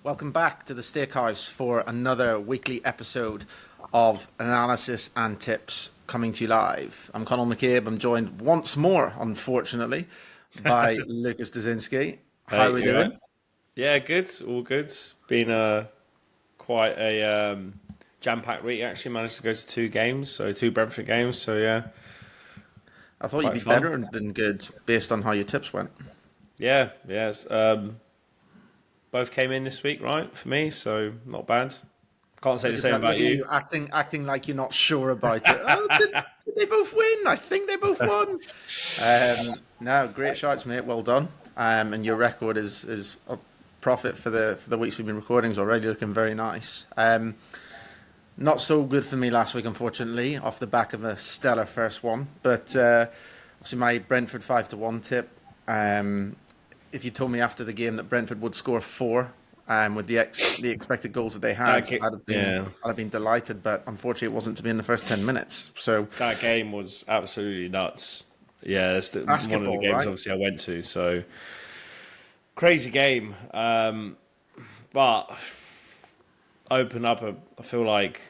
Welcome back to the Stakehouse for another weekly episode of analysis and tips coming to you live. I'm Conal McCabe. I'm joined once more, unfortunately, by Lucas Dazinski. How are Hey, we you right? doing? Yeah, good, all good. Been quite a jam-packed week. Actually, managed to go to two games, so two Brentford games. So yeah, I thought you'd quite be fun. better than good based on how your tips went. Yeah, yes. Both came in this week, right, for me. So not bad. Can't say the same Look about at you. you acting like you're not sure about it. Oh, did they both win? I think they both won. No, great shots, mate. Well done. And your record is a profit for the weeks we've been recording is already looking very nice. Not so good for me last week, unfortunately, off the back of a stellar first one. But obviously, my Brentford 5-1 tip. Um, if you told me after the game that Brentford would score four, with the expected goals that they had, Yeah, I'd have been delighted. But unfortunately, it wasn't to be in the first 10 minutes. So that game was absolutely nuts. Yeah, it's one of the basketball, games right? obviously I went to. So crazy game. But open up. I feel like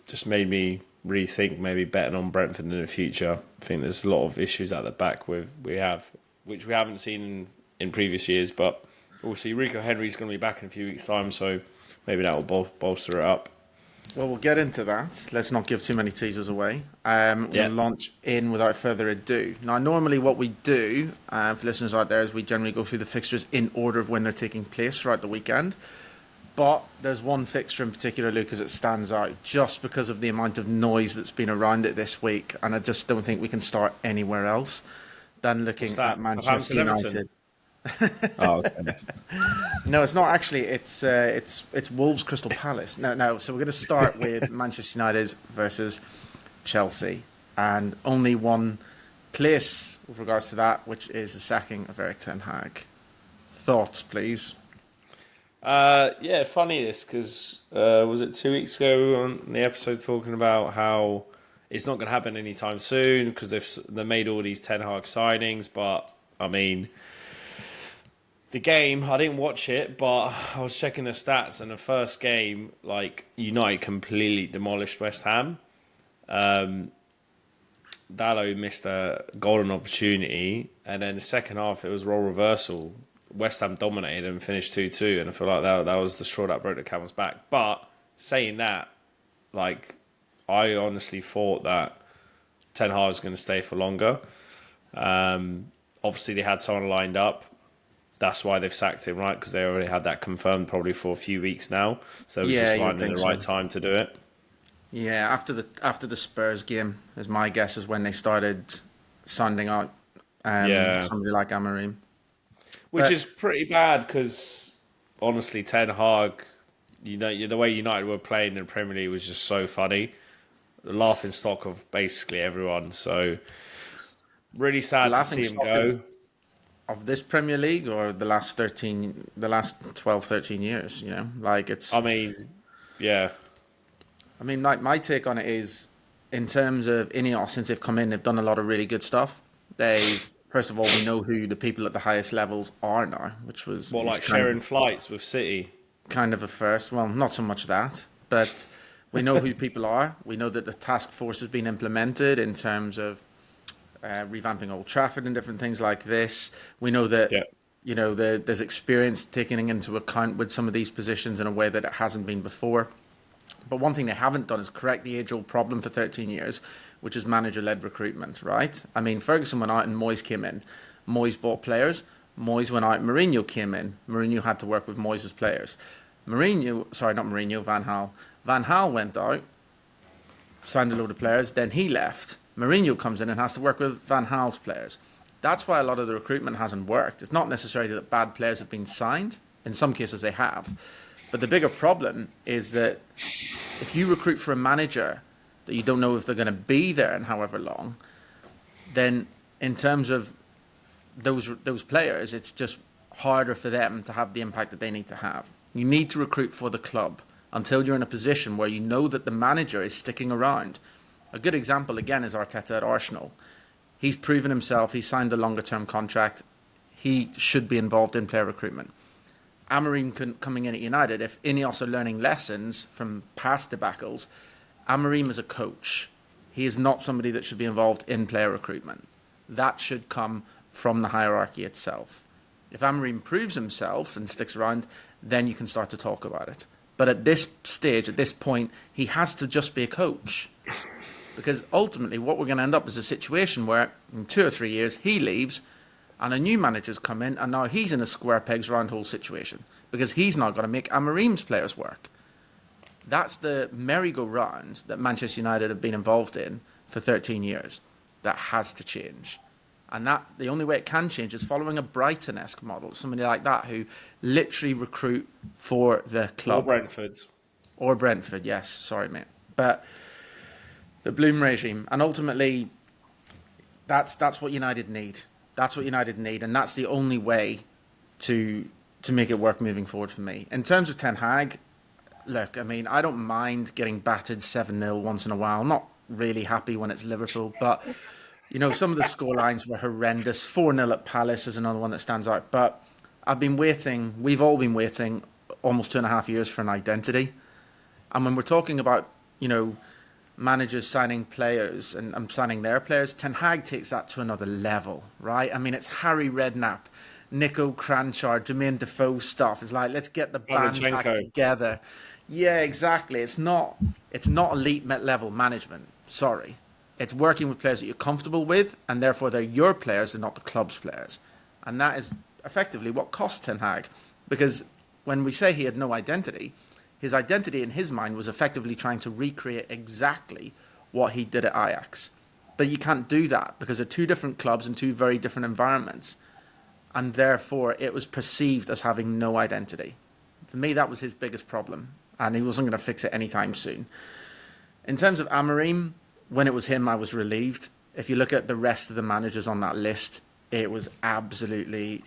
just made me rethink maybe betting on Brentford in the future. I think there's a lot of issues at the back which we haven't seen in previous years. But we'll see. Rico Henry's going to be back in a few weeks' time, so maybe that will bolster it up. Well, we'll get into that. Let's not give too many teasers away. We'll Yeah, launch in without further ado. Now, normally what we do for listeners out there is we generally go through the fixtures in order of when they're taking place throughout the weekend. But there's one fixture in particular, Lucas, that stands out just because of the amount of noise that's been around it this week. And I just don't think we can start anywhere else than what's looking at that? Manchester Southampton, Everton. United. Oh, okay. No, it's not actually. It's Wolves Crystal Palace. No. So we're going to start with Manchester United versus Chelsea, and only one place with regards to that, which is the sacking of Eric Ten Hag. Thoughts, please. Yeah, funny this because was it 2 weeks ago on the episode talking about how it's not going to happen anytime soon because they made all these Ten Hag signings, but I mean the game, I didn't watch it, but I was checking the stats, and the first game, like United completely demolished West Ham. Dallo missed a golden opportunity, and then the second half it was role reversal. West Ham dominated and finished 2-2, and I feel like that was the straw that broke the camel's back. But saying that, like I honestly thought that Ten Hag was going to stay for longer. Obviously, they had someone lined up. That's why they've sacked him, right? Because they already had that confirmed probably for a few weeks now. So it was Yeah, just you would finding think the so. right time to do it. Yeah, after the Spurs game, is my guess is when they started sounding out Yeah. somebody like Amarim. Which But is pretty bad because honestly, Ten Hag, the way United were playing in the Premier League was just so funny. The laughing stock of basically everyone. So really the sad to laughing see him stock go. of this Premier League or the last 12, 13 years, like I mean, yeah, I mean, like my take on it is in terms of Ineos, since they've come in, they've done a lot of really good stuff. First of all, we know who the people at the highest levels are now, which more is like sharing flights with City. kind of a first. Well, not so much that, but we know who people are. We know that the task force has been implemented in terms of revamping Old Trafford and different things like this. We know that Yeah, there's experience taken into account with some of these positions in a way that it hasn't been before. But one thing they haven't done is correct the age-old problem for 13 years, which is manager-led recruitment, right? I mean, Ferguson went out and Moyes came in. Moyes bought players. Moyes went out. Mourinho came in. Mourinho had to work with Moyes' players. Not Mourinho, Van Gaal. Van Gaal went out, signed a load of players, then he left. Mourinho comes in and has to work with Van Gaal's players. That's why a lot of the recruitment hasn't worked. It's not necessarily that bad players have been signed. In some cases, they have. But the bigger problem is that if you recruit for a manager that you don't know if they're going to be there in however long, then in terms of those players, it's just harder for them to have the impact that they need to have. You need to recruit for the club until you're in a position where you know that the manager is sticking around. A good example again is Arteta at Arsenal. He's proven himself. He's signed a longer term contract. He should be involved in player recruitment. Amorim coming in at United, if Ineos are learning lessons from past debacles, Amorim is a coach. He is not somebody that should be involved in player recruitment. That should come from the hierarchy itself. If Amorim proves himself and sticks around, then you can start to talk about it. But at this stage, at this point, he has to just be a coach. Because ultimately, what we're going to end up is a situation where in 2 or 3 years, he leaves and a new manager's come in, and now he's in a square pegs round hole situation because he's now got to make Amorim's players work. That's the merry-go-round that Manchester United have been involved in for 13 years. That has to change. And that the only way it can change is following a Brighton-esque model, somebody like that who literally recruit for the club. Or Brentford, yes. Sorry, mate. But the Bloom regime. And ultimately, that's what United need. That's what United need. And that's the only way to make it work moving forward for me. In terms of Ten Hag, look, I mean, I don't mind getting battered 7-0 once in a while. I'm not really happy when it's Liverpool, but you know, some of the scorelines were horrendous. 4-0 at Palace is another one that stands out. But I've been waiting, we've all been waiting almost 2.5 years for an identity. And when we're talking about, you know, managers signing players and signing their players, Ten Hag takes that to another level, right? I mean, it's Harry Redknapp, Nico Cranchard, Jermaine Defoe stuff. It's like, let's get the band back together. Yeah, exactly. It's not elite level management. Sorry. It's working with players that you're comfortable with, and therefore they're your players and not the club's players. And that is effectively what cost Ten Hag. Because when we say he had no identity, his identity in his mind was effectively trying to recreate exactly what he did at Ajax. But you can't do that because they're two different clubs and two very different environments. And therefore, it was perceived as having no identity. For me, that was his biggest problem. And he wasn't going to fix it anytime soon. In terms of Amorim, when it was him, I was relieved. If you look at the rest of the managers on that list, it was absolutely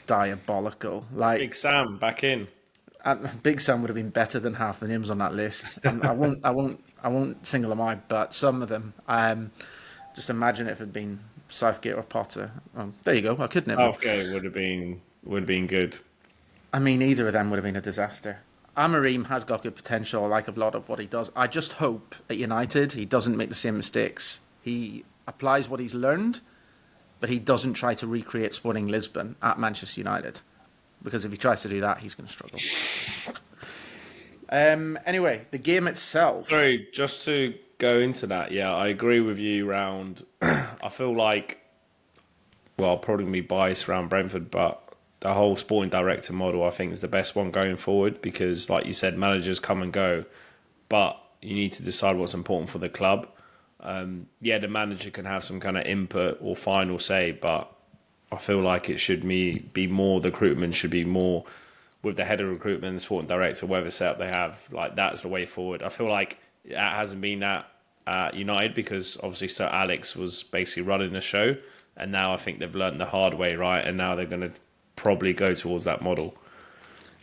diabolical. Like Big Sam back in. Big Sam would have been better than half the names on that list. And I won't single them out, but some of them. Just imagine if it had been Southgate or Potter. There you go. I couldn't have. Southgate would have been good. I mean, either of them would have been a disaster. Amorim has got good potential, like a lot of what he does. I just hope at United he doesn't make the same mistakes. He applies what he's learned, but he doesn't try to recreate Sporting Lisbon at Manchester United. Because if he tries to do that, he's going to struggle. Anyway, the game itself. Sorry, just to go into that, yeah, I agree with you around. I feel like, well, I'll probably be biased around Brentford, but the whole sporting director model, I think, is the best one going forward because, like you said, managers come and go, but you need to decide what's important for the club. Yeah, the manager can have some kind of input or final say, but I feel like it should be more, the recruitment should be more with the head of recruitment and sporting director, whatever setup they have. Like, that's the way forward. I feel like it hasn't been that at United because obviously Sir Alex was basically running the show, and now I think they've learned the hard way, right? And now they're going to probably go towards that model.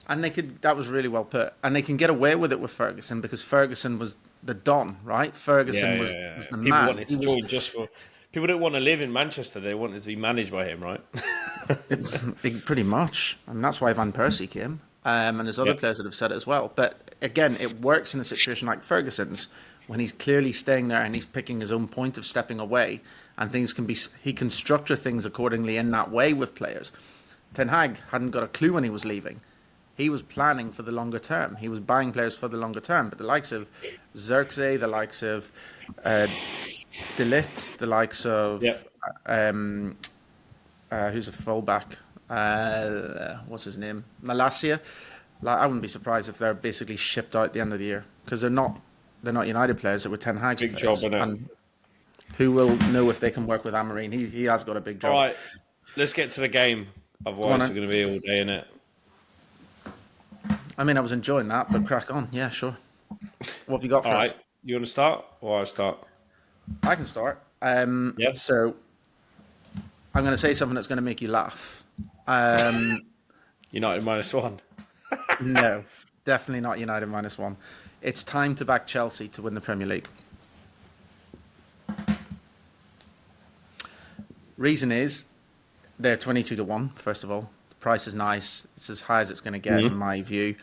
And that was really well put. And they can get away with it with Ferguson because Ferguson was the Don, right? Ferguson was the People man. wanted to join just for... People don't want to live in Manchester. They wanted to be managed by him, right? Pretty much. And that's why Van Persie came. And there's other players that have said it as well. But again, it works in a situation like Ferguson's when he's clearly staying there and he's picking his own point of stepping away. And he can structure things accordingly in that way with players. Ten Hag hadn't got a clue when he was leaving. He was planning for the longer term. He was buying players for the longer term. But the likes of Xerxes, the likes of De Ligt, the likes of who's a fullback? What's his name? Malacia. Like, I wouldn't be surprised if they're basically shipped out at the end of the year because they're not United players. They were Ten Hag's big players. job, innit? And who will know if they can work with Amorim? He has got a big job. All right, let's get to the game. Otherwise, we're going to be all day in it. I mean, I was enjoying that, but crack on. Yeah, sure. What have you got for us? All right, you want to start or I start? I can start. Yeah. So I'm going to say something that's going to make you laugh. United -1. No, definitely not United -1. It's time to back Chelsea to win the Premier League. Reason is they're 22-1, first of all. price is nice. It's as high as it's going to get in my view.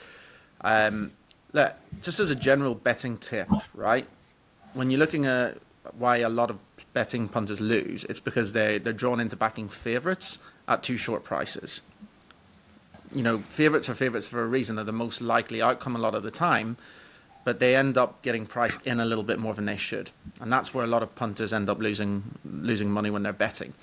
Look, just as a general betting tip, right? When you're looking at why a lot of betting punters lose, it's because they're drawn into backing favourites at too short prices. Favourites are favourites for a reason. They're the most likely outcome a lot of the time, but they end up getting priced in a little bit more than they should. And that's where a lot of punters end up losing money when they're betting.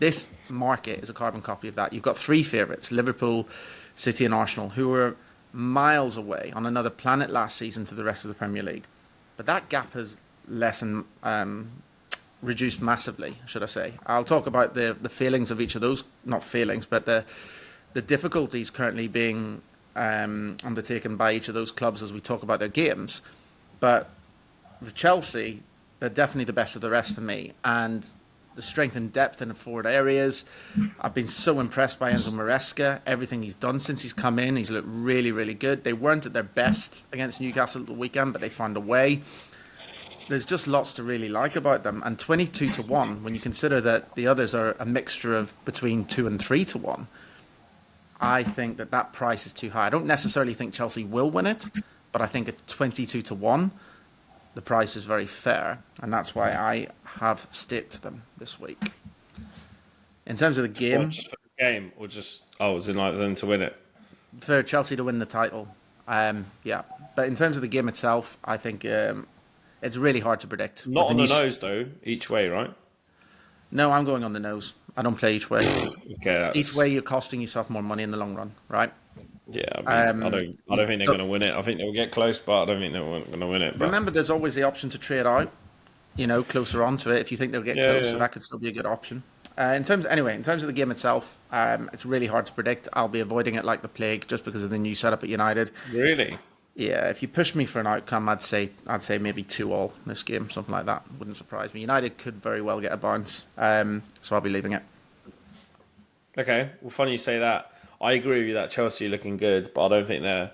This market is a carbon copy of that. You've got three favourites, Liverpool, City and Arsenal, who were miles away on another planet last season to the rest of the Premier League. But that gap has lessened, reduced massively, should I say. I'll talk about the failings of each of those, not failings, but the difficulties currently being undertaken by each of those clubs as we talk about their games. But with Chelsea, they're definitely the best of the rest for me. And the strength and depth in the forward areas. I've been so impressed by Enzo Maresca. Everything he's done since he's come in, he's looked really, really good. They weren't at their best against Newcastle at the weekend, but they found a way. There's just lots to really like about them. And 22-1, when you consider that the others are a mixture of between 2 and 3-1, I think that price is too high. I don't necessarily think Chelsea will win it, but I think at 22-1, the price is very fair, and that's why I have staked them this week. In terms of the game, just for the game, or just was it like them to win it? For Chelsea to win the title, yeah. But in terms of the game itself, I think it's really hard to predict. Not on the nose though, each way, right? No, I'm going on the nose. I don't play each way. Okay, each way, you're costing yourself more money in the long run, right? Yeah, I don't think they're going to win it. I think they'll get close, but I don't think they're going to win it. But remember, there's always the option to trade out, closer onto it if you think they'll get close. So that could still be a good option. In terms of the game itself, it's really hard to predict. I'll be avoiding it like the plague just because of the new setup at United. Really? Yeah, if you push me for an outcome, I'd say maybe 2-2 this game, something like that. Wouldn't surprise me. United could very well get a bounce, so I'll be leaving it. Okay, well, funny you say that. I agree with you that Chelsea are looking good, but I don't think they're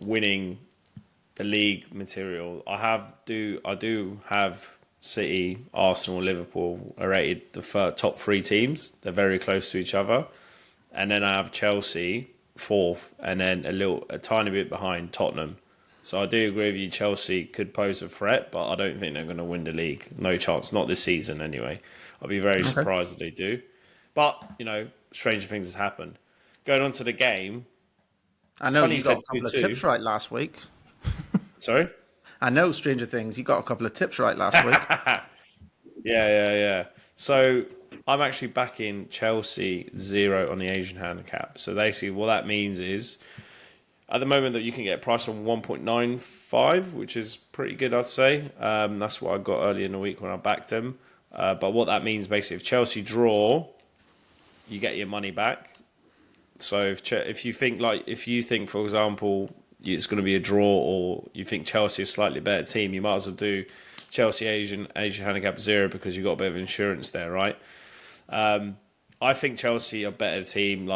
winning the league material. I do have City, Arsenal, Liverpool are rated the top three teams. They're very close to each other, and then I have Chelsea fourth, and then a tiny bit behind Tottenham. So I do agree with you. Chelsea could pose a threat, but I don't think they're going to win the league. No chance. Not this season, anyway. I'll be very surprised if they do. But stranger things has happened. Going on to the game. I know you got a couple of tips right last week. Sorry? I know, stranger things. You got a couple of tips right last week. Yeah. So I'm actually backing Chelsea 0 on the Asian handicap. So basically what that means is at the moment that you can get a price on 1.95, which is pretty good, I'd say. That's what I got earlier in the week when I backed them. But what that means basically, if Chelsea draw, you get your money back. So if you think, for example, it's going to be a draw, or you think Chelsea is a slightly better team, you might as well do Chelsea Asian handicap 0 because you've got a bit of insurance there, right? I think Chelsea are a better team.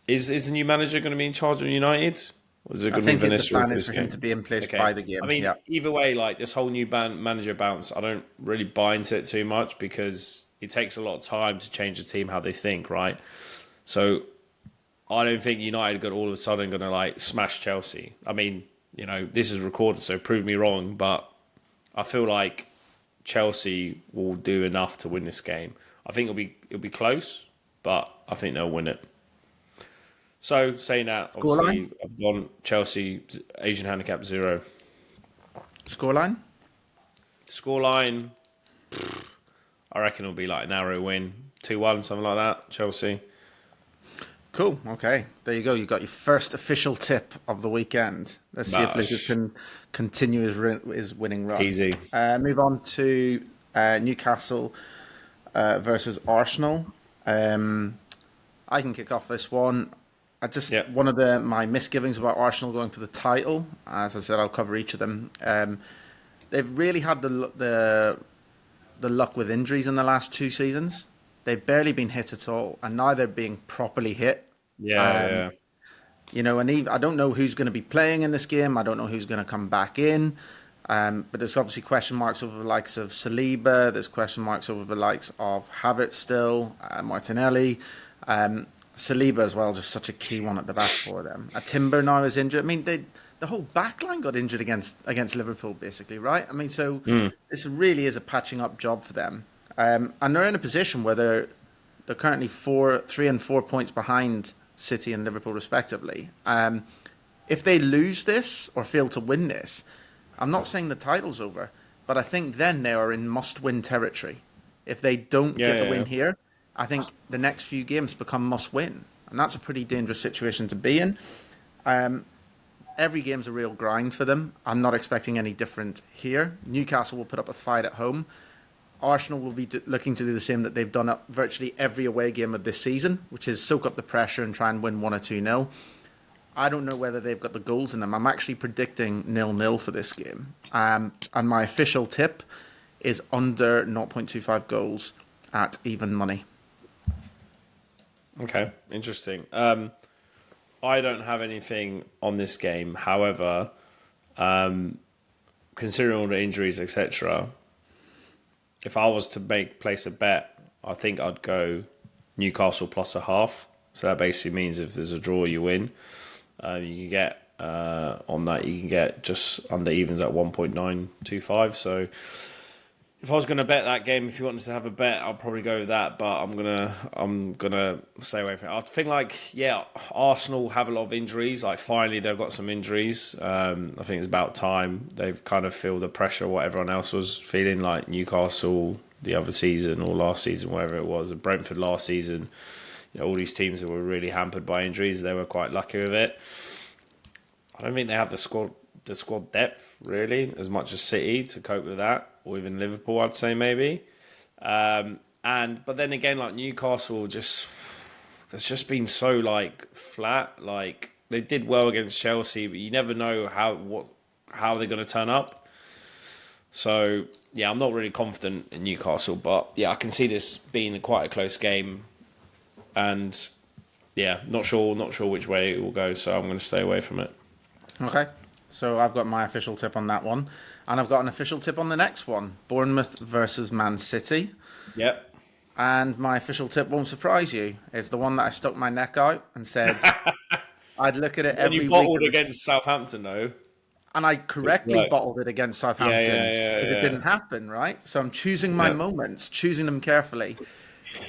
Is the new manager going to be in charge of United? Or is it going to be Vinicius? I think the plan is for him to be in place by the game. I mean, either way, this whole new manager bounce, I don't really buy into it too much because it takes a lot of time to change the team how they think, right? So I don't think United all of a sudden going to smash Chelsea. I mean, this is recorded, so prove me wrong, but I feel like Chelsea will do enough to win this game. I think it'll be close, but I think they'll win it. So saying that, obviously, I've gone Chelsea Asian handicap 0. Scoreline, I reckon it'll be a narrow win, 2-1, something like that. Chelsea. Cool. Okay, there you go. You got your first official tip of the weekend. Let's see if Lucas can continue his winning run. Easy. Move on to Newcastle versus Arsenal. I can kick off this one. One of my misgivings about Arsenal going for the title. As I said, I'll cover each of them. They've really had the luck with injuries in the last 2 seasons. They've barely been hit at all, and now they're being properly hit. Yeah. And I don't know who's going to be playing in this game. I don't know who's going to come back in. But there's obviously question marks over the likes of Saliba. There's question marks over the likes of Havertz still, Martinelli. Saliba as well, just such a key one at the back for them. A Timber now is injured. I mean, the whole back line got injured against Liverpool, basically, right? I mean, so this really is a patching up job for them. And they're in a position where they're currently 3 and 4 points behind City and Liverpool, respectively. If they lose this or fail to win this, I'm not saying the title's over, but I think then they are in must-win territory. If they don't get the win here, I think the next few games become must-win, and that's a pretty dangerous situation to be in. Every game's a real grind for them. I'm not expecting any different here. Newcastle will put up a fight at home. Arsenal will be looking to do the same that they've done at virtually every away game of this season, which is soak up the pressure and try and win 1 or 2-0. I don't know whether they've got the goals in them. I'm actually predicting 0-0 for this game. And my official tip is under 0.25 goals at even money. Okay, interesting. I don't have anything on this game. However, considering all the injuries, etc., if I was to place a bet, I think I'd go Newcastle plus a half. So that basically means if there's a draw, you win. You can get on that. You can get just under evens at 1.925. So if I was going to bet that game, if you wanted to have a bet, I'll probably go with that. But I'm gonna stay away from it. I think Arsenal have a lot of injuries. Like finally, they've got some injuries. I think it's about time they've kind of feel the pressure what everyone else was feeling. Like Newcastle the other season or last season, whatever it was, and Brentford last season. All these teams that were really hampered by injuries, they were quite lucky with it. I don't think they have the squad depth really as much as City to cope with that, or even Liverpool, I'd say maybe. But then again, like Newcastle, there's just been so flat. Like they did well against Chelsea, but you never know how they're going to turn up. So yeah, I'm not really confident in Newcastle, but yeah, I can see this being quite a close game. And yeah, not sure which way it will go, so I'm going to stay away from it. Okay, so I've got my official tip on that one, and I've got an official tip on the next one: Bournemouth versus Man City. Yep. And my official tip won't surprise you. It's the one that I stuck my neck out and said I'd look at it every week. You bottled against Southampton, though. And I correctly bottled it against Southampton. It didn't happen, right? So I'm choosing my moments, choosing them carefully.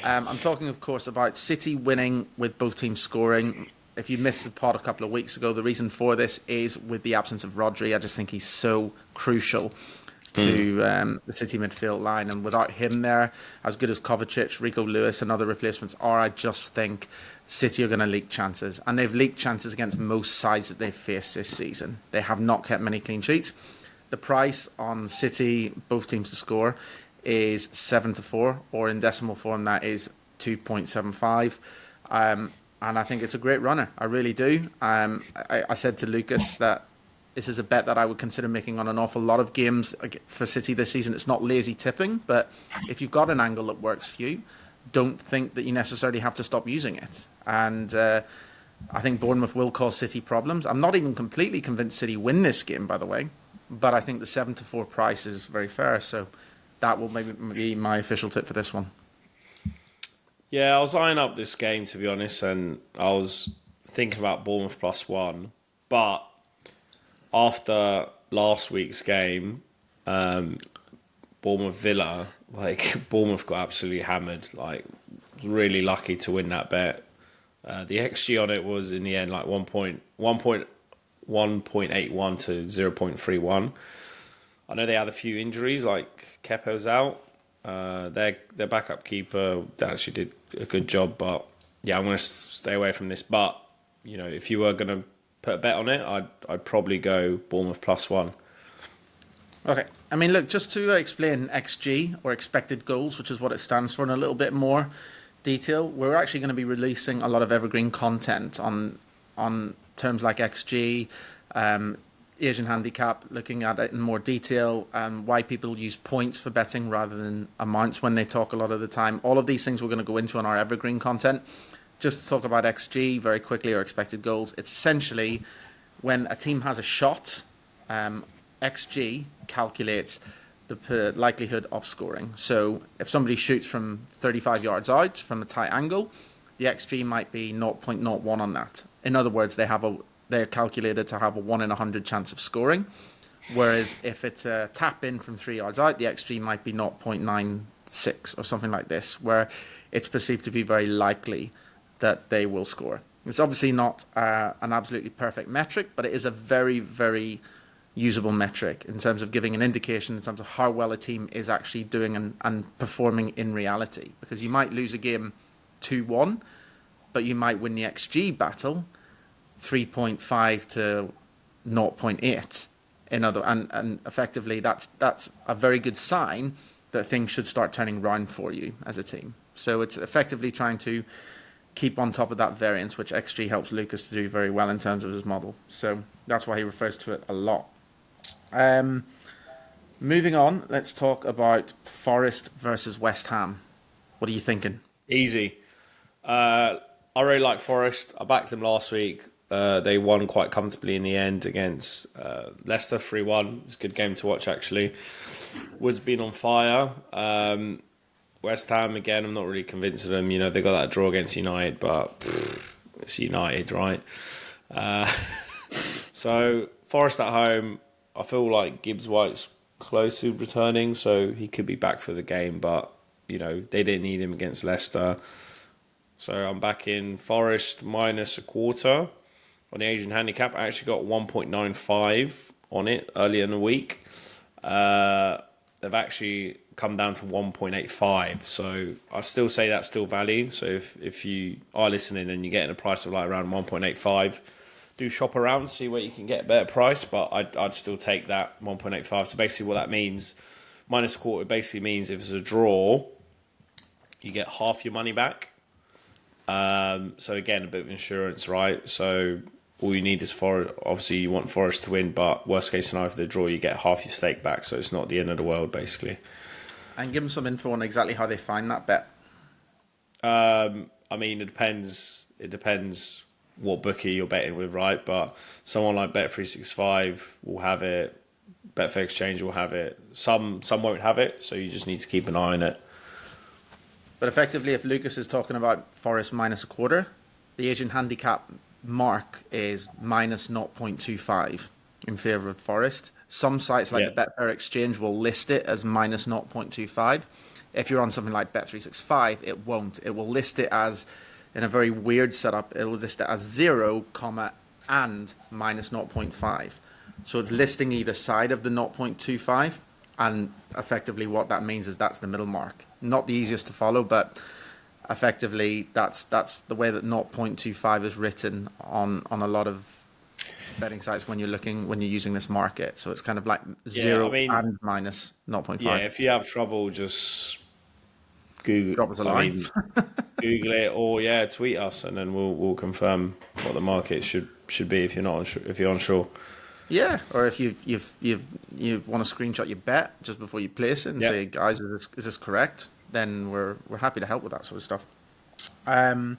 I'm talking, of course, about City winning with both teams scoring. If you missed the pod a couple of weeks ago, the reason for this is with the absence of Rodri. I just think he's so crucial to the City midfield line. And without him there, as good as Kovacic, Rico Lewis and other replacements are, I just think City are going to leak chances. And they've leaked chances against most sides that they've faced this season. They have not kept many clean sheets. The price on City, both teams to score, is 7-4, or in decimal form that is 2.75. And I think it's a great runner. I really do. I said to Lucas that this is a bet that I would consider making on an awful lot of games for City this season. It's not lazy tipping, but if you've got an angle that works for you, don't think that you necessarily have to stop using it. And I think Bournemouth will cause City problems. I'm not even completely convinced City win this game, by the way, but I think the 7-4 price is very fair. So that will maybe be my official tip for this one. Yeah, I was eyeing up this game, to be honest, and I was thinking about Bournemouth +1. But after last week's game, Bournemouth Villa, Bournemouth got absolutely hammered. Really lucky to win that bet. The XG on it was, in the end, 1.81 to 0.31. I know they had a few injuries, like Kepa's out. Their backup keeper actually did a good job, but yeah, I'm going to stay away from this. But if you were going to put a bet on it, I'd probably go Bournemouth +1. Okay, I mean, look, just to explain XG, or expected goals, which is what it stands for, in a little bit more detail, we're actually going to be releasing a lot of evergreen content on terms like XG, Asian handicap, looking at it in more detail, why people use points for betting rather than amounts when they talk a lot of the time. All of these things we're going to go into on our evergreen content. Just to talk about XG very quickly, or expected goals, it's essentially when a team has a shot, XG calculates the likelihood of scoring. So if somebody shoots from 35 yards out from a tight angle, the XG might be 0.01 on that. In other words, they're calculated to have a 1 in 100 chance of scoring. Whereas if it's a tap in from 3 yards out, the XG might be 0.96 or something like this, where it's perceived to be very likely that they will score. It's obviously not an absolutely perfect metric, but it is a very, very usable metric in terms of giving an indication in terms of how well a team is actually doing and performing in reality. Because you might lose a game 2-1, but you might win the XG battle 3.5 to 0.8. And effectively that's a very good sign that things should start turning round for you as a team. So it's effectively trying to keep on top of that variance, which XG helps Lucas to do very well in terms of his model. So that's why he refers to it a lot. Moving on, let's talk about Forest versus West Ham. What are you thinking? Easy. I really like Forest. I backed them last week. They won quite comfortably in the end against Leicester 3-1. It was a good game to watch, actually. Wood's been on fire. West Ham, again, I'm not really convinced of them. You know, they got that draw against United, but it's United, right? So, Forest at home, I feel like Gibbs White's close to returning, so he could be back for the game, but, you know, they didn't need him against Leicester. So, I'm back in Forest minus a quarter on the Asian handicap. I actually got 1.95 on it earlier in the week. They've actually come down to 1.85, so I still say that's still value. So if you are listening and you're getting a price of like around 1.85, do shop around, see where you can get a better price, but I'd still take that 1.85. So basically what that means, minus a quarter, basically means if it's a draw, you get half your money back. So again, a bit of insurance, right? So all you need is obviously you want Forest to win, but worst case scenario for the draw, you get half your stake back, so it's not the end of the world, basically. And give them some info on exactly how they find that bet. I mean, it depends what bookie you're betting with, right? But someone like Bet365 will have it. Betfair Exchange will have it. Some won't have it, so you just need to keep an eye on it. But effectively, if Lucas is talking about Forest minus a quarter, the Asian handicap mark is minus 0.25 in favour of Forest. Some sites like the Betfair Exchange will list it as minus 0.25. If you're on something like Bet365, it won't. It will list it as, in a very weird setup, it will list it as 0, and minus 0.5. So it's listing either side of the 0.25, and effectively what that means is that's the middle mark. Not the easiest to follow, but effectively that's the way that 0.25 is written on a lot of betting sites when you're using this market. So it's kind of like 0 and minus 0.5. Yeah, if you have trouble, just Google. Drop us a line. Google it or tweet us, and then we'll confirm what the market should be if you're unsure. Yeah, or if you want to screenshot your bet just before you place it and say, guys, is this correct? Then we're happy to help with that sort of stuff. I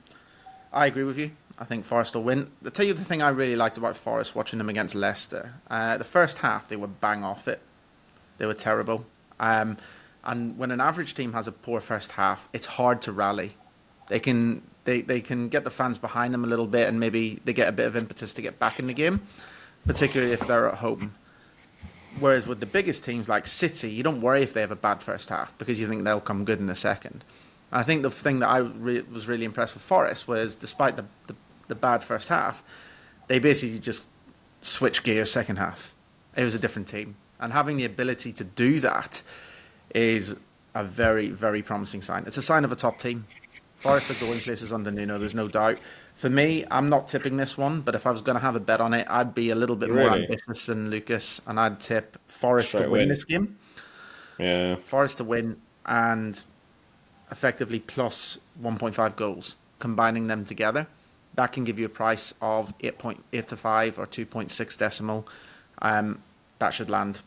agree with you. I think Forest will win. I'll tell you the thing I really liked about Forest watching them against Leicester. The first half, they were bang off it. They were terrible. And when an average team has a poor first half, it's hard to rally. They can get the fans behind them a little bit, and maybe they get a bit of impetus to get back in the game, particularly if they're at home. Whereas with the biggest teams like City, you don't worry if they have a bad first half because you think they'll come good in the second. And I think the thing that I was really impressed with Forest was, despite the bad first half, they basically just switched gears second half. It was a different team. And having the ability to do that is a very, very promising sign. It's a sign of a top team. Forest are going places under Nuno, there's no doubt. For me, I'm not tipping this one, but if I was going to have a bet on it, I'd be a little bit more ambitious than Lucas, and I'd tip Forest to win this game. Yeah. Forest to win, and effectively plus 1.5 goals, combining them together. That can give you a price of 8.85 or 2.6 decimal. That should land.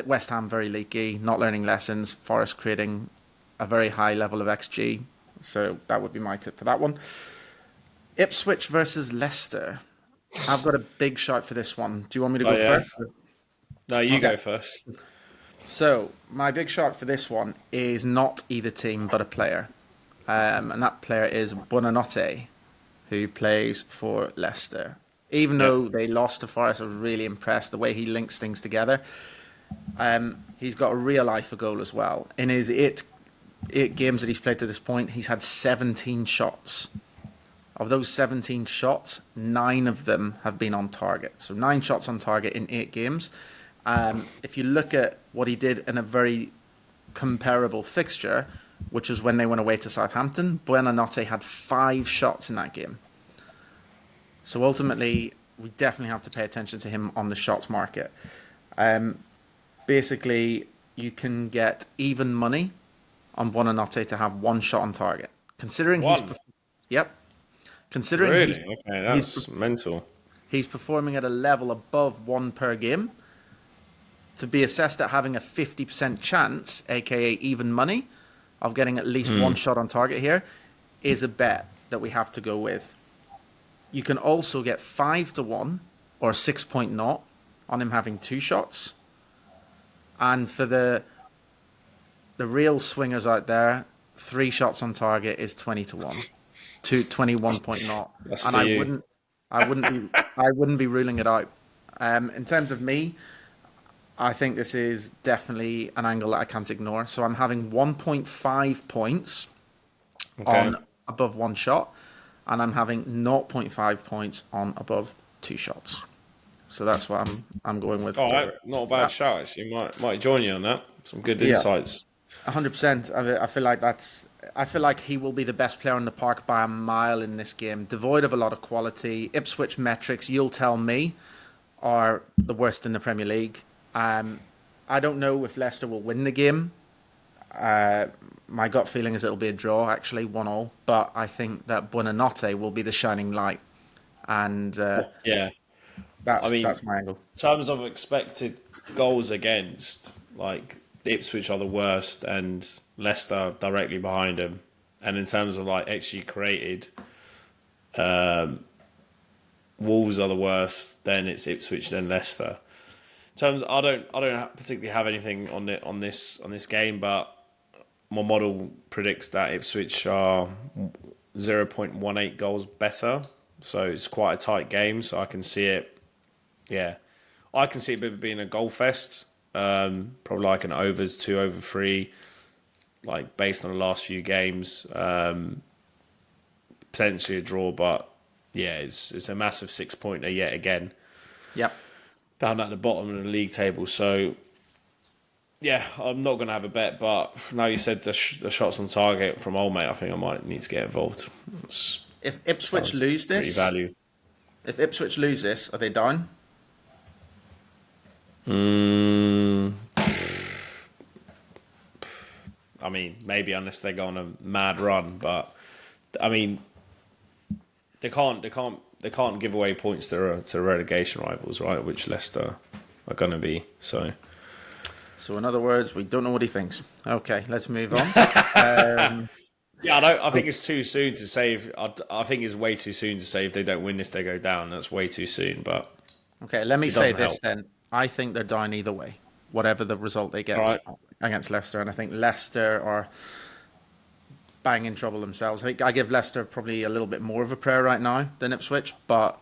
West Ham very leaky, not learning lessons. Forest creating a very high level of XG. So that would be my tip for that one. Ipswich versus Leicester. I've got a big shout for this one. Do you want me to go first? No, you go first. So my big shout for this one is not either team but a player. and that player is Buonanotte, who plays for Leicester. Even Yep. though they lost to Forest, I was really impressed the way he links things together. He's got a real eye for goal as well. In his eight games that he's played to this point, he's had 17 shots. Of those 17 shots, 9 of them have been on target. So 9 shots on target in 8 games. If you look at what he did in a very comparable fixture, which was when they went away to Southampton, Buonanotte had 5 shots in that game. So ultimately, we definitely have to pay attention to him on the shots market. Basically, you can get even money on Buonanotte to have 1 shot on target. Considering One. yep, considering Really? Okay, he's that's mental. he's performing at a level above 1 per game, to be assessed at having a 50% chance, aka even money, of getting at least 1 shot on target here, is a bet that we have to go with. You can also get 5-1 or 6.0 on him having 2 shots. And for the real swingers out there, 3 shots on target is 20-1, to 21.0. That's And for you. I wouldn't be ruling it out. In terms of me, I think this is definitely an angle that I can't ignore. So I'm having 1.5 points Okay. on above 1 shot, and I'm having 0.5 points on above 2 shots. So that's what I'm going with. All right, For not a bad that. shout. Actually, might join you on that. Some good Yeah, insights. 100%. I feel like I feel like he will be the best player in the park by a mile in this game, devoid of a lot of quality. Ipswich metrics, you'll tell me, are the worst in the Premier League. I don't know if Leicester will win the game. My gut feeling is it'll be a draw, actually, 1-1. But I think that Buonanotte will be the shining light, and Yeah. I mean, that's my angle. in terms of expected goals against, like Ipswich are the worst, and Leicester directly behind them. And in terms of like XG created, Wolves are the worst. Then it's Ipswich, then Leicester. In terms, I don't particularly have anything on this game, but my model predicts that Ipswich are 0.18 goals better. So it's quite a tight game. So I can see it. Yeah, I can see it being a goal fest. Probably like an overs 2/3, like based on the last few games. Potentially a draw, but yeah, it's a massive 6-pointer yet again Yep. down at the bottom of the league table. So yeah, I'm not going to have a bet, but now you said the shots on target from old mate, I think I might need to get involved. It's, If Ipswich sounds lose pretty this, value. if Ipswich lose this, are they down? Mm, I mean, maybe unless they go on a mad run, but I mean, they can't give away points to relegation rivals, right? Which Leicester are going to be. So So in other words, we don't know what he thinks. Okay, let's move on. yeah, I think it's too soon to say. I think it's way too soon to say if they don't win this, they go down. That's way too soon. But Okay, let me it say doesn't this help. then. I think they're down either way, whatever the result they All get right. against Leicester. And I think Leicester are bang in trouble themselves. I think I give Leicester probably a little bit more of a prayer right now than Ipswich, but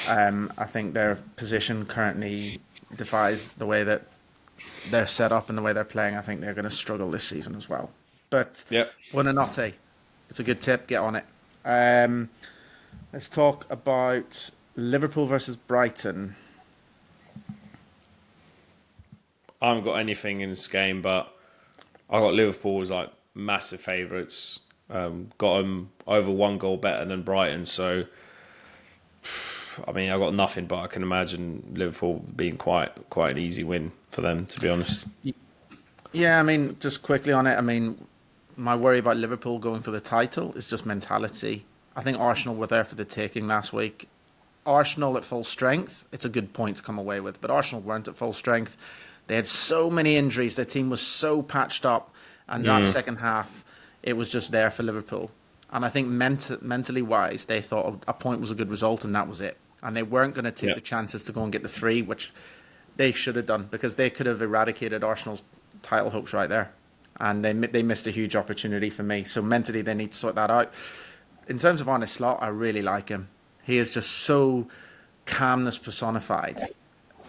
I think their position currently defies the way that they're set up and the way they're playing. I think they're going to struggle this season as well. But Yep. Buonanotte, it's a good tip. Get on it. Um, let's talk about Liverpool versus Brighton. I haven't got anything in this game, but I got Liverpool as like massive favourites. Got them over 1 goal better than Brighton. So I mean, I got nothing, but I can imagine Liverpool being quite an easy win for them, to be honest. Yeah, I mean, just quickly on it. I mean, my worry about Liverpool going for the title is just mentality. I think Arsenal were there for the taking last week. Arsenal at full strength, it's a good point to come away with, but Arsenal weren't at full strength. They had so many injuries. Their team was so patched up, and that second half, it was just there for Liverpool. And I think mentally wise, they thought a point was a good result, and that was it. And they weren't going to take Yeah. the chances to go and get the 3, which they should have done because they could have eradicated Arsenal's title hopes right there. and they missed a huge opportunity for me. So mentally, they need to sort that out. In terms of Arne Slot, I really like him. He is just so calmness personified.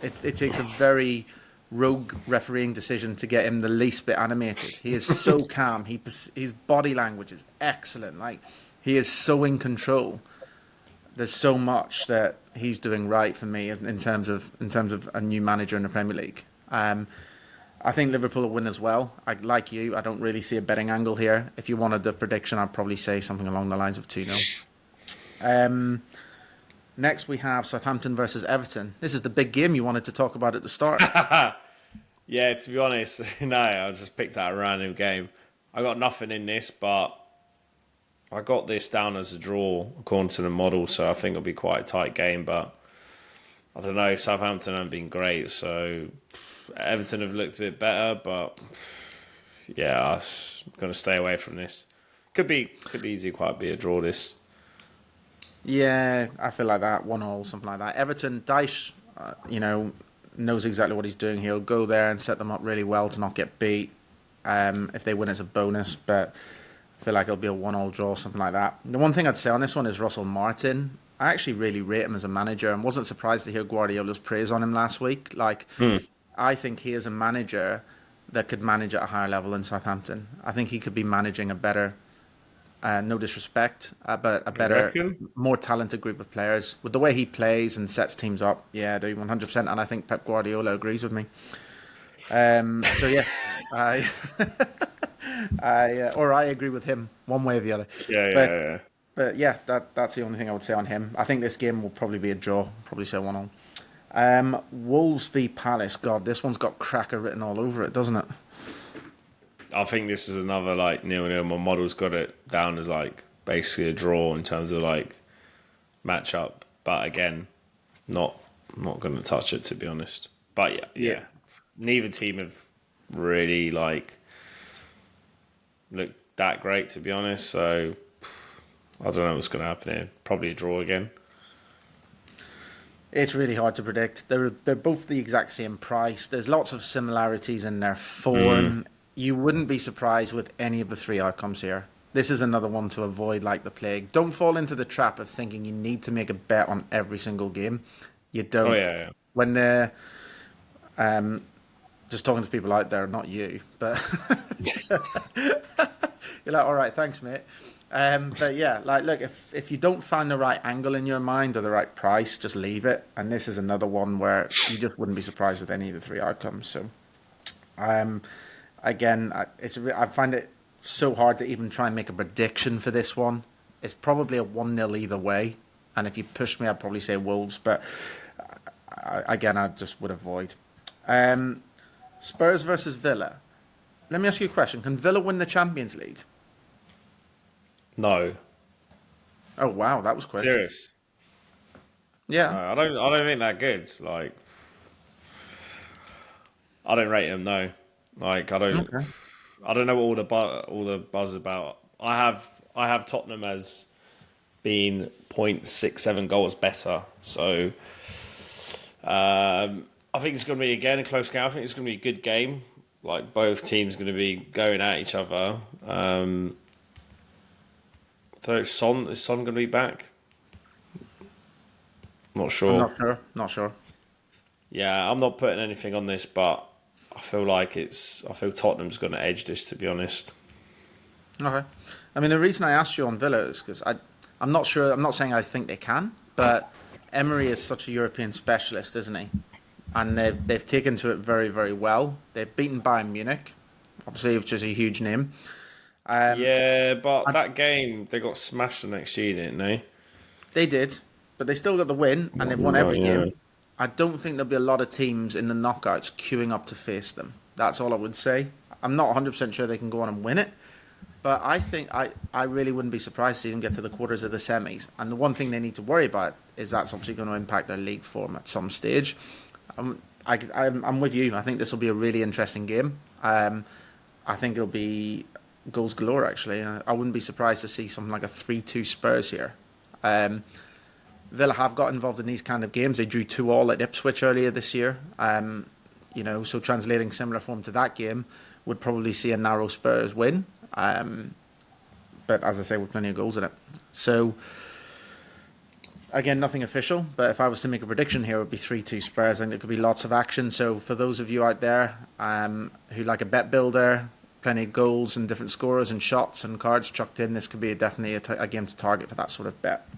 It takes a very rogue refereeing decision to get him the least bit animated. He is so calm. His body language is excellent. Like, he is so in control. There's so much that he's doing right for me in terms of a new manager in the Premier League. I think Liverpool will win as well. Like you, I don't really see a betting angle here. If you wanted the prediction, I'd probably say something along the lines of 2-0. Next, we have Southampton versus Everton. This is the big game you wanted to talk about at the start. Yeah, to be honest, no, I just picked out a random game. I got nothing in this, but I got this down as a draw according to the model, so I think it'll be quite a tight game. But I don't know, Southampton haven't been great, so Everton have looked a bit better. But yeah, I'm going to stay away from this. Could be easy, quite be a draw. This. Yeah, I feel like that. 1-1, something like that. Everton, Dyche, knows exactly what he's doing. He'll go there and set them up really well to not get beat. If they win, it's a bonus, but I feel like it'll be a 1-1 draw, something like that. The one thing I'd say on this one is Russell Martin. I actually really rate him as a manager and wasn't surprised to hear Guardiola's praise on him last week. I think he is a manager that could manage at a higher level in Southampton. I think he could be managing a better, no disrespect, but a better, more talented group of players. With the way he plays and sets teams up, yeah, I do 100%. And I think Pep Guardiola agrees with me. So yeah, I agree with him one way or the other. Yeah. But yeah, that's the only thing I would say on him. I think this game will probably be a draw. Probably say 1-1. Wolves v Palace. God, this one's got cracker written all over it, doesn't it? I think this is another 0-0. My model's got it down as basically a draw in terms of matchup. But again, not going to touch it, to be honest. But yeah. Neither team have really looked that great, to be honest. So I don't know what's going to happen here. Probably a draw again. It's really hard to predict. They're both the exact same price. There's lots of similarities in their form. You wouldn't be surprised with any of the three outcomes here. This is another one to avoid like the plague. Don't fall into the trap of thinking you need to make a bet on every single game. You don't. Oh, yeah. When they're just talking to people out there, not you, but you're like, all right, thanks, mate. But yeah, look, if you don't find the right angle in your mind or the right price, just leave it. And this is another one where you just wouldn't be surprised with any of the three outcomes. So, again, I find it so hard to even try and make a prediction for this one. It's probably a 1-0 either way. And if you push me, I'd probably say Wolves. But I just would avoid. Spurs versus Villa. Let me ask you a question. Can Villa win the Champions League? No. Oh wow, that was quick. Serious? Yeah. No, I don't think that good. I don't rate them. No. I don't. Okay. I don't know what all the buzz about. I have Tottenham as being 0.67 goals better. So I think it's going to be again a close game. I think it's going to be a good game. Both teams going to be going at each other. Is Son going to be back? Not sure. Not sure. Yeah, I'm not putting anything on this, but I feel Tottenham's going to edge this, to be honest. Okay. I mean, the reason I asked you on Villa is because I'm not sure. I'm not saying I think they can, but Emery is such a European specialist, isn't he? And they've taken to it very, very well. They've beaten Bayern Munich, obviously, which is a huge name. But that game, they got smashed the next year, didn't they? They did, but they still got the win, and they've won every game. I don't think there'll be a lot of teams in the knockouts queuing up to face them. That's all I would say. I'm not 100% sure they can go on and win it, but I think I really wouldn't be surprised to see them get to the quarters of the semis. And the one thing they need to worry about is that's obviously going to impact their league form at some stage. I'm with you. I think this will be a really interesting game. I think it'll be goals galore, actually. I wouldn't be surprised to see something like a 3-2 Spurs here. Villa have got involved in these kind of games. They drew 2-2 at Ipswich earlier this year. So translating similar form to that game, would probably see a narrow Spurs win. But as I say, with plenty of goals in it. So, again, nothing official, but if I was to make a prediction here, it would be 3-2 Spurs. I think there could be lots of action. So for those of you out there who like a bet builder, plenty of goals and different scorers and shots and cards chucked in, this could be definitely a game to target for that sort of bet.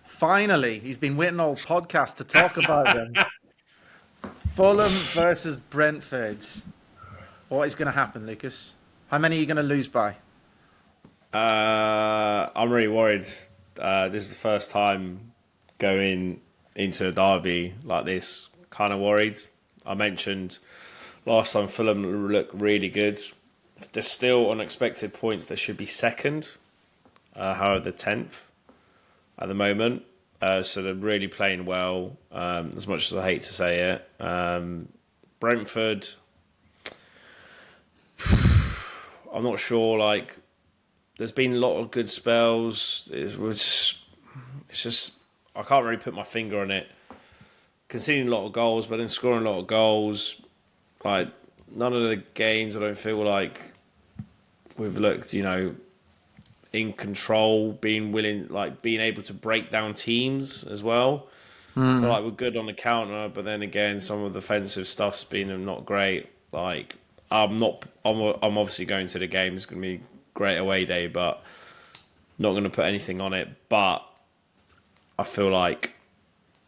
Finally, he's been waiting all podcast to talk about them. Fulham versus Brentford. What is going to happen, Lucas? How many are you going to lose by? I'm really worried. This is the first time going into a derby like this. Kind of worried. I mentioned last time Fulham looked really good. There's still unexpected points. They should be second. However, the 10th at the moment. So they're really playing well, as much as I hate to say it. Brentford, I'm not sure, like, there's been a lot of good spells. It's just, I can't really put my finger on it. Conceding a lot of goals, but then scoring a lot of goals. Like, none of the games, I don't feel like we've looked, in control, being willing, like being able to break down teams as well. I feel like we're good on the counter, but then again, some of the defensive stuff's been not great. Like, I'm obviously going to the game. It's going to be a great away day, but not going to put anything on it. But I feel like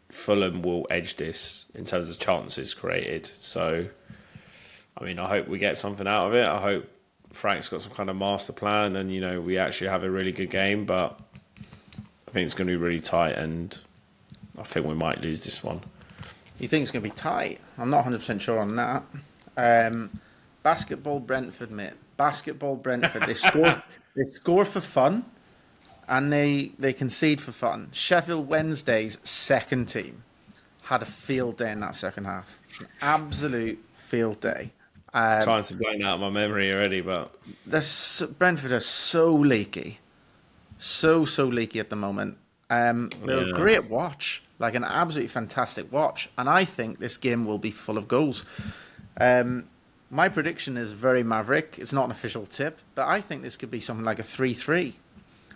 Fulham will edge this in terms of chances created. So, I mean, I hope we get something out of it. I hope Frank's got some kind of master plan and, we actually have a really good game. But I think it's going to be really tight and I think we might lose this one. You think it's going to be tight? I'm not 100% sure on that. Basketball Brentford, mate. Basketball Brentford. They score for fun and they concede for fun. Sheffield Wednesday's second team had a field day in that second half. An absolute field day. Trying to blank out my memory already, but Brentford are so leaky. So leaky at the moment. They're a great watch. Like an absolutely fantastic watch. And I think this game will be full of goals. My prediction is very maverick. It's not an official tip, but I think this could be something like a 3-3.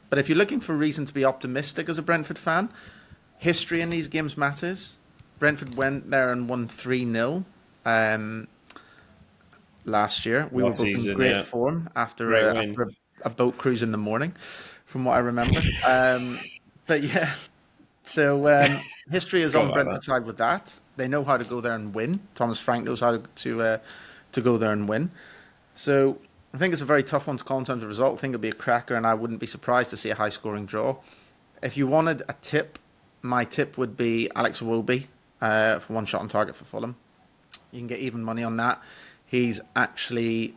But if you're looking for a reason to be optimistic as a Brentford fan, history in these games matters. Brentford went there and won 3-0 last year. We were both in great form after a boat cruise in the morning, from what I remember. But yeah, so history is on Brentford's side with that. They know how to go there and win. Thomas Frank knows how to go there and win. So I think it's a very tough one to call in terms of result. I think it'll be a cracker, and I wouldn't be surprised to see a high-scoring draw. If you wanted a tip, my tip would be Alex Iwobi for one shot on target for Fulham. You can get even money on that. He's actually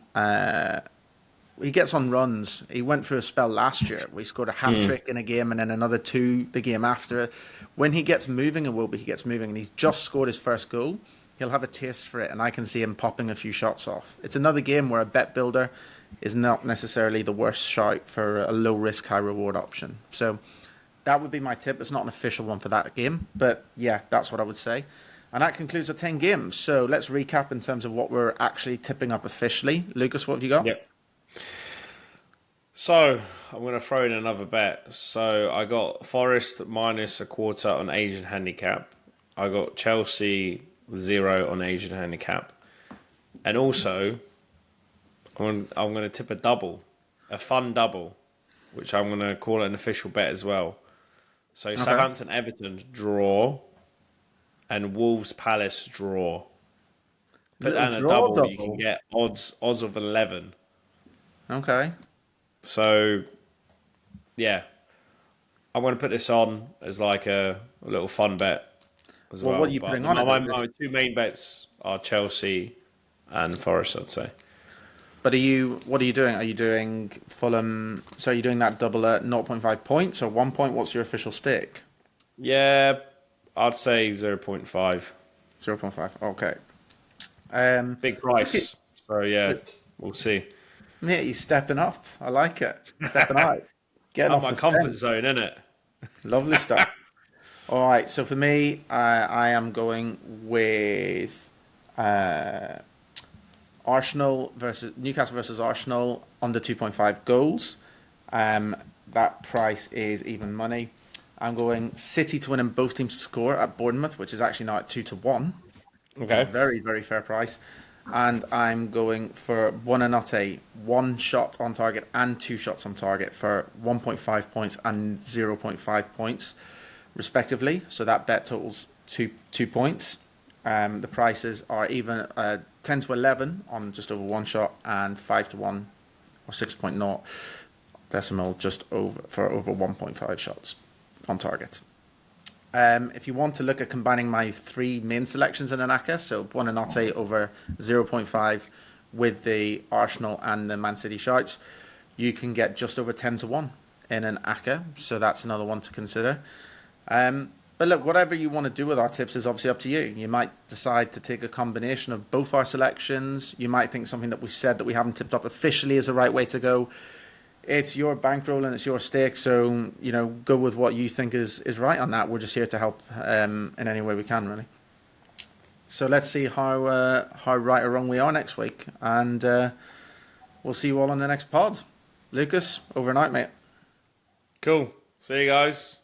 he gets on runs. He went through a spell last year where he scored a hat-trick in a game and then another two the game after. When he gets moving, he gets moving, and he's just scored his first goal, he'll have a taste for it, and I can see him popping a few shots off. It's another game where a bet builder is not necessarily the worst shout for a low-risk, high-reward option. So that would be my tip. It's not an official one for that game, but yeah, that's what I would say. And that concludes our 10 games. So let's recap in terms of what we're actually tipping up officially. Lucas, what have you got? Yep. So I'm going to throw in another bet. So I got Forest minus a quarter on Asian handicap. I got Chelsea 0 on Asian handicap. And also, I'm going to tip a double, a fun double, which I'm going to call an official bet as well. So Southampton Everton draw and Wolves Palace draw. Put that in a double, you can get odds of 11. Okay. So, yeah. I'm going to put this on as like a little fun bet as well. What are you putting on it? My two main bets are Chelsea and Forest, I'd say. But what are you doing? Are you doing Fulham? So are you doing that double at 0.5 points or 1 point? What's your official stake? Yeah, I'd say 0.5. 0.5. Okay. Big price. So yeah, we'll see. Mate, you're stepping up. I like it. Stepping out. Getting off my the comfort zone, isn't it? Lovely stuff. All right. So for me, I am going with Newcastle versus Arsenal under 2.5 goals. That price is even money. I'm going City to win and both teams to score at Bournemouth, which is actually now at 2-1. So Okay. very, very fair price. And I'm going for Buonanotte, one shot on target and two shots on target for 1.5 points and 0.5 points, respectively. So that bet totals 2 points. The prices are even 10-11 on just over one shot and 5-1 or 6.0 decimal just over 1.5 shots on target. If you want to look at combining my three main selections in an ACCA, so Buonanotte over 0.5 with the Arsenal and the Man City shouts, you can get just over 10-1 in an ACCA, so that's another one to consider. But look, whatever you want to do with our tips is obviously up to you. You might decide to take a combination of both our selections. You might think something that we said that we haven't tipped up officially is the right way to go. It's your bankroll and it's your stake, so go with what you think is right on that. We're just here to help in any way we can, really. So let's see how right or wrong we are next week, and we'll see you all on the next pod. Lucas, over and out, mate. Cool. See you guys.